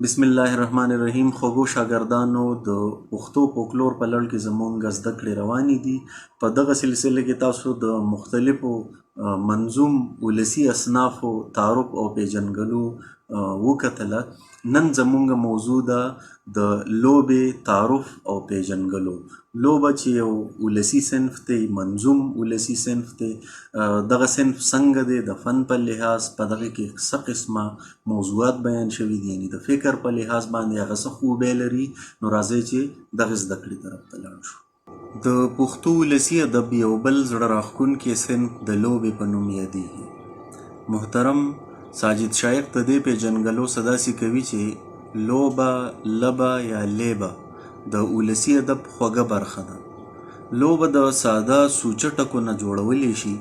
بسم الله الرحمن الرحیم. خوږو شاګردانو، د پښتو فولکلور په لړ کې زموږ زده کړې روانې دي. په دغه سلسله کې تاسو د مختلفو منظوم ولسي اصنافو تعارف او پیژنګلو وکتله. نن زموږ موضوع ده د لوبې تعارف او پیژنګلو. لوبه چې یو ولسي صنف دی، منظوم ولسي صنف دی. دغه صنف څنګه دی د فن په لحاظ په دغه کې څه قسمه موضوعات بیان شوي دي، یعنې د فکر په لحاظ باندې هغه څه خوبۍ لري. نو راځئ چې دغه زده کړې طرف ته لاړ شو. د پښتو ولسي ادب یو بل زړه راښکونکی صنف د لوبې په نوم یادیږي. محترم ساجد شایق د دې پیژنګلو څه داسې کوي چې لوبه، لبه یا لیبه د ولسي ادب خوږه برخه ده. لوبه د ساده سوچه ټکو نه جوړولی شي.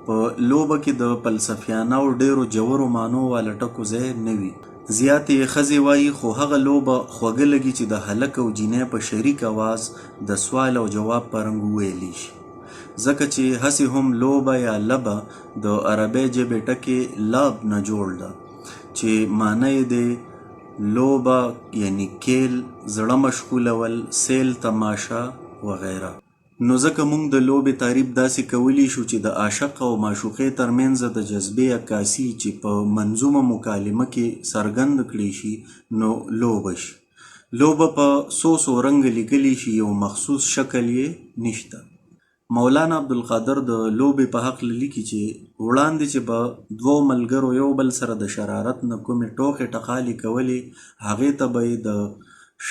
په لوبه کې د فلسفیانه او ډیرو ژورو معنو والا ټکو ځای نه وي. زیاتې ښځې وایي، خو هغه لوبه خوږه لګي چې د هلک او جینۍ په شریک اواز د سوال او جواب په رنګ وویلی شي. ځکه چې هسې هم لوبه یا لبه د عربۍ ژبې ټکې لاب نه جوړ ده، چې معنی یې دی لوبه یعنی کیل، زړه مشغولول، سیل، تماشه وغیره. نو ځکه موږ د لوبې تعریف داسې کولی شو چې د عاشق او معشوقې ترمنځ د جذبې عکاسي چې په منظومه مکالمه کې څرګند کړی شي، نو لوبه شي. لوبه په څو رنګه لیکلی شي، یو مخصوص شکل یې نشته. مولانا عبدالقادر د لوبې په حق لیکي چې وړاندې چې به دوو ملګرو یو بل سره د شرارت نه کومې ټوکې ټقالې کولې، هغې ته به یې د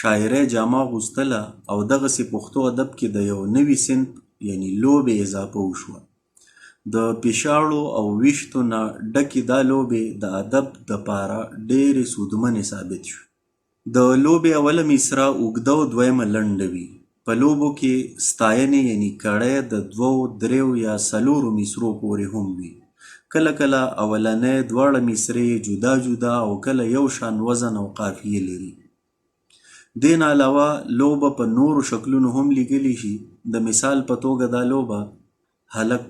شاعرۍ جامه اغوستله او دغسې پښتو ادب کې د یو نوي صنف یعنی لوبې اضافه وشوه. د پیشاړو او ویشتو نه ډکې دا لوبې د ادب دپاره ډېرې سودمنې ثابت شوې. د لوبې اوله مصرع اوږده او دویمه لنډه وي. په لوبو کې ستاینې یعنی کړۍ د دوو، دریو یا څلورو مصرعو پورې هم وي. کله کله اولنۍ دواړه مصرعې جدا جدا او کله یو شان وزن او قافیې لري. دې نه علاوه لوبه په نورو شکلونو هم لیکلی شي. د مثال په توګه دا لوبه: هلک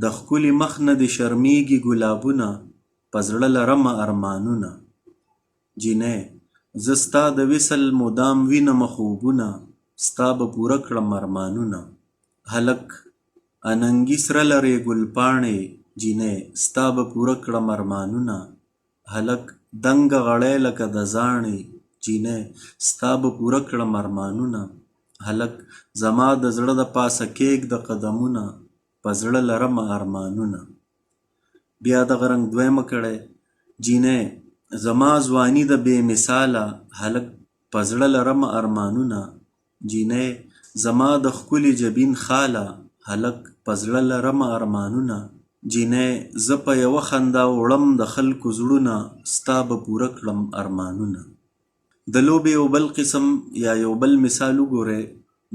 د ښکلي مخ نه دې شرمیږي ګلابونه، په زړه لرمه ارمانونه. جینۍ: زه ستا د وصل مدام وینمه خوبونه، ستا به پوره کړم ارمانونه. هلک: اننګي سره لرې ګلپاڼې، جینۍ: ستا به پوره کړم ارمانونه. هلک: دنګه غړۍ لکه د زاڼې، جینۍ: ستا به پوره کړم ارمانونه. هلک: زما د زړه د پاسه کېږده قدمونه، په زړه لرمه ارمانونه. بیا دغه رنګ دویمه کړۍ: جینۍ: زما ځواني د بې مثاله، هلک: په زړه لرمه ارمانونه. جینۍ: زما د ښکلي جبین خاله، هلک: په زړه لرمه ارمانونه. جینۍ: زه په یوه خندا وړم د خلکو زړونه، ستا به پوره کړم ارمانونه. د لوبې یو بل قسم یا یو بل مثال وګورئ: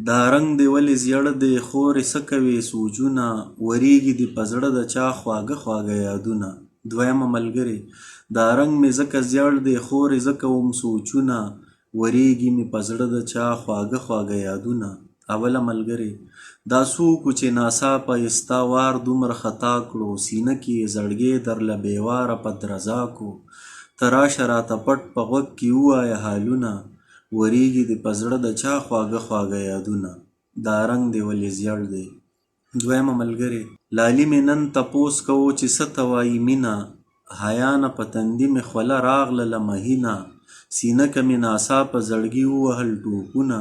دا رنګ دی ولې زیړ دی خورې څه کوې سوچونه، ورېږي دې په زړه د چا خواږه خواږه یادونه. دویمه ملګرې: دا رنګ مې ځکه زیړ دی خورې زه کوم سوچونه، ورېږي مې په زړه د چا خواږه خواږه یادونه. اوله ملګرې: دا څوک و چې ناڅاپه یې ستا وار دومره خطا کړو، سینه کې یې زړګی درله بېواره په درزا کو. ته راشه راته پټ په غوږ کې ووایه حالونه، ورېږي دې په زړه د چا خواږه خواږه یادونه. دا رنګ دې ولې زیړ دی. دویمه ملګرې: لالي مې نن تپوس کوو چې څه ته وایي مینه، حیا نه په تندي مې خوله راغلله مهینه. سینه که مې ناڅاپه زړګي ووهل ټوپونه،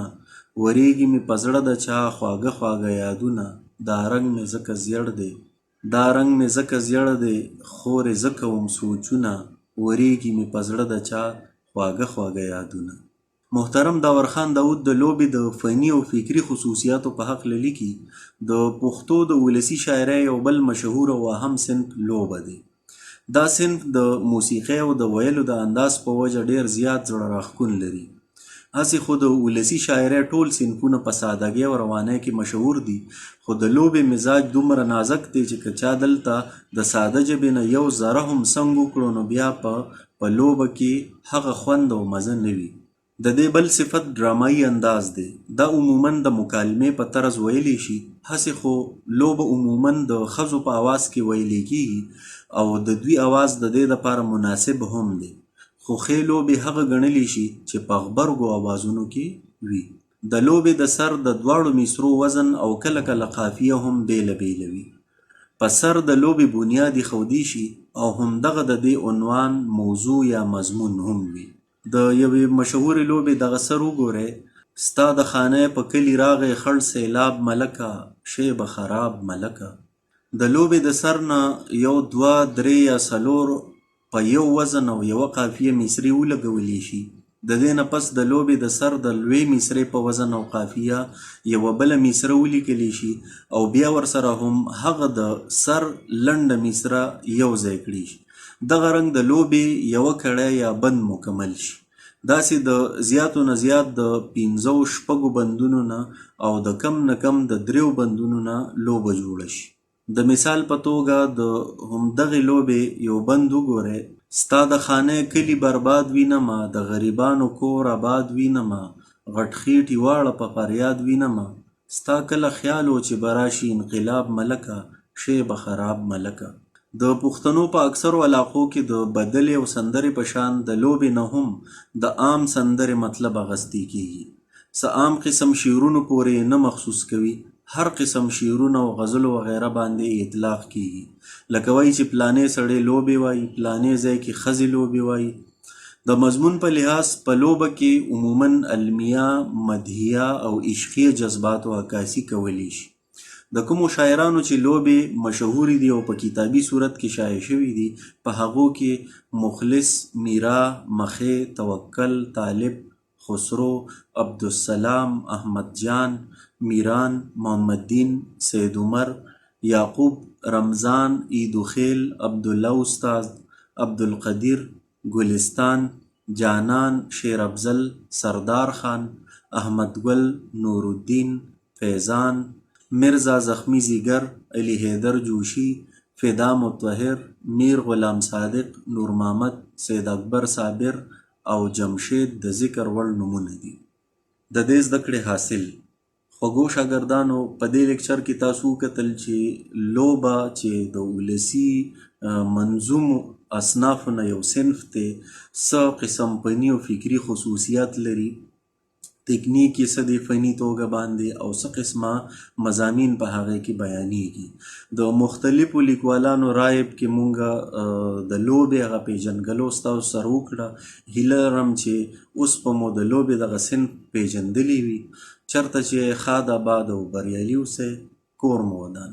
ورېږي مې په زړه د چا خواږه خواږه یادونه. دا رنګ مې ځکه زیړ دی، دا رنګ مې ځکه زیړ دی خورې زه کوم سوچونه، ورېږي مې په زړه د چا خواږه خواږه یادونه. محترم داورخان داود د لوبې د فني او فکري خصوصیاتو په هکله لیکي: د پښتو د ولسي شاعرۍ یو بل مشهور او اهم صنف لوبه دی. دا صنف د موسیقۍ او د ویلو د انداز په وجه ډېر زیات زړه راښکون لري. هسې خو د ولسي شاعرۍ ټول صنفونه په سادګۍ او روانۍ کې مشهور دي، خو د لوبې مزاج دومره نازک دی چې که چا دلته د ساده ژبې نه یو ذره هم سنګ وکړو، نو بیا په لوبه کې هغه خوند او مزه نه وي. د دې بل صفت ډرامایي انداز دی. دا عموماً د مکالمې په طرز ویلی شي، هسې خو لوبه عموماً د ښځو په اواز کې ویلی کېږي او د دوی اواز د دې دپاره مناسب هم دی. خو ښې لوبې هغه ګڼلی شي چې په غبرګو اوازونو کې وي. د لوبې د سر د دواړو مصرو وزن او کله کله قافیه هم بیله بیله وي. په سر د لوبې بنیاد ایښودی شي او همدغه د دې عنوان موضوع یا مضمون هم وي. د یوې مشهورې لوبې دغه سر وګورئ: ستا د خانه په کلي راغی خړ سیلاب ملکه، شی به خراب ملکه. د لوبې د سر نه یو، دوه، درې یا څلور په یو وزن او یوه قافیه مصرې ولګولی شي. د دې نه پس د لوبې د سر د لوی مصرې په وزن او قافیه یوه بله مصره ولیکلی شي او بیا ورسره هم هغه د سر لنډه مصره یو ځای کړي شي. دغه رنګ د لوبې یوه کړۍ یا بند مکمل شي. داسې د زیاتو نه زیات د 5-6 بندونو نه او د کم نه کم د 3 بندونو نه لوبه جوړه شي. د مثال په توګه د همدغې لوبې یو بند وګورئ: ستا د خانه کلي برباد وینمه، د غریبانو کور آباد وینمه، غټ خیټي واړه په فریاد وینمه، ستا کله خیال و چې به راشي انقلاب ملکه، شی به خراب ملکه. د پښتنو په اکثرو علاقو کې د بدلې او سندرې په شان د لوبې نه هم د عام سندرې مطلب اخیستل کیږي. څه عام قسم شعرونو پورې نه مخصوص کوي، هر قسم شعرونه او غزل وغیره باندې اطلاق کیږي. لکه وایي چې پلانې سړی لوبې وایي، پلانې ځای کې ښځې لوبې وایي. د مضمون په لحاظ په لوبه کې عموماً علمیه، مدحیه او عشقیه جذباتو عکاسي کولی شي. د کومو شاعرانو چې لوبې مشهورې دي او په کتابي صورت کې شایع شوي دي، په هغو کې مخلص، میرا، مخې، توکل، طالب، خسرو، عبدالسلام، احمد جان، میران، محمد دین، سید عمر، یعقوب، رمضان، عیدوخیل، عبدالله استاد، عبدالقدیر، گلستان، جانان، شیر افضل، سردار خان، احمد گل، نورالدین، فیضان، مرزا زخمی زیگر، علی حیدر جوشی، فدا مطهر، میر غلام صادق، نور محمد، سید اکبر صابر او جمشید د ذکر وړ نومونه دي. د دې زده کړې حاصل: خوږو شاګردانو، په دې لیکچر کې تاسو وکتل چې لوبه چې د ولسي منظومو اصنافو نه یو صنف دی، څه قسم فني او فکري خصوصیات لري، تکنیک یې څه دی فني توګه باندې، او څه قسمه مضامین په هغې کې بیانیږي. د مختلفو لیکوالانو رایې کې مونږ د لوبې هغه پیژنګلو ستاسو سره وکړه. هیله لرم چې اوس به مو د لوبې دغه صنف پیژندلی وي. چېرته چې ښاد آباد او بریالي اوسئ. کور مو ودان.